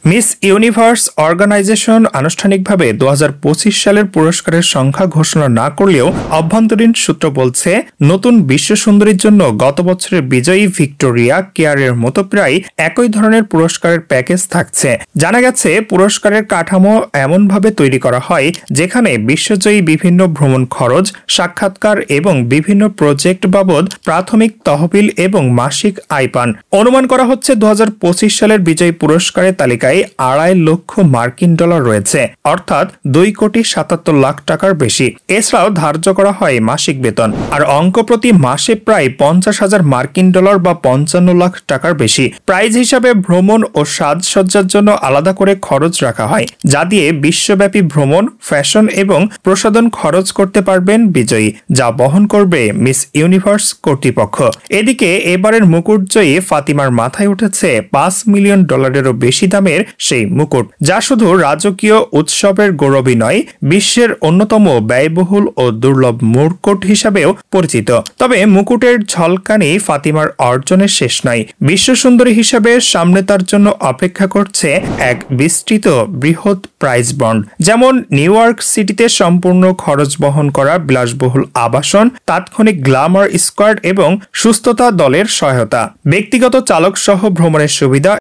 Miss universe organisation আনুষ্ঠানিকভাবে 2025 সালের পুরস্কারের সংখ্যা ঘোষণা না করলেও অভ্যন্তরীণ সূত্র বলছে, নতুন বিশ্ব সুন্দরীর জন্য গত বছরের বিজয়ী ভিক্টোরিয়া কেয়ারের মতো প্রায় একই ধরনের পুরস্কারের প্যাকেজ থাকছে। জানা গেছে, পুরস্কারের কাঠামো এমনভাবে তৈরি করা হয় যেখানে বিশ্বজয়ী বিভিন্ন ভ্রমণ খরচ, সাক্ষাৎকার এবং বিভিন্ন প্রজেক্ট বাবদ প্রাথমিক তহবিল এবং মাসিক আয় পান। অনুমান করা হচ্ছে 2025 সালের বিজয়ী পুরস্কারের তালিকায় $2.5 লক্ষ মার্কিন ডলার রয়েছে, অর্থাৎ 2,77,00,000 টাকার বেশি। এছাড়াও ধার্য করা হয় মাসিক বেতন, আর অঙ্ক প্রতি মাসে প্রায় 50,000 মার্কিন ডলার বা 55 লাখ টাকার বেশি। প্রাইজ হিসাবে ভ্রমণ ও সাজসজ্জার জন্য আলাদা করে খরচ রাখা হয়, যা দিয়ে বিশ্বব্যাপী ভ্রমণ, ফ্যাশন এবং প্রসাধন খরচ করতে পারবেন বিজয়ী, যা বহন করবে মিস ইউনিভার্স কর্তৃপক্ষ। এদিকে এবারের মুকুটজয়ী ফাতিমার মাথায় উঠেছে $5 মিলিয়ন বেশি দামের সেই মুকুট, যা শুধু রাজকীয় উৎসবের গৌরবই নয়, বিশ্বের অন্যতম ব্যয়বহুল ও দুর্লভ মুকুট হিসাবেও পরিচিত। তবে মুকুটের ঝলকানি ফাতিমার অর্জনের শেষ নয়। বিশ্ব সুন্দরী হিসাবে সামনে তার জন্য অপেক্ষা করছে এক বিস্তৃত বৃহৎ প্রাইজ বন্ড, যেমন নিউ ইয়র্ক সিটিতে সম্পূর্ণ খরচ বহন করা বিলাসবহুল আবাসন, তাৎক্ষণিক গ্ল্যামার স্কোয়াড এবং সুস্থতা দলের সহায়তা, ব্যক্তিগত চালক সহ ভ্রমণের সুবিধা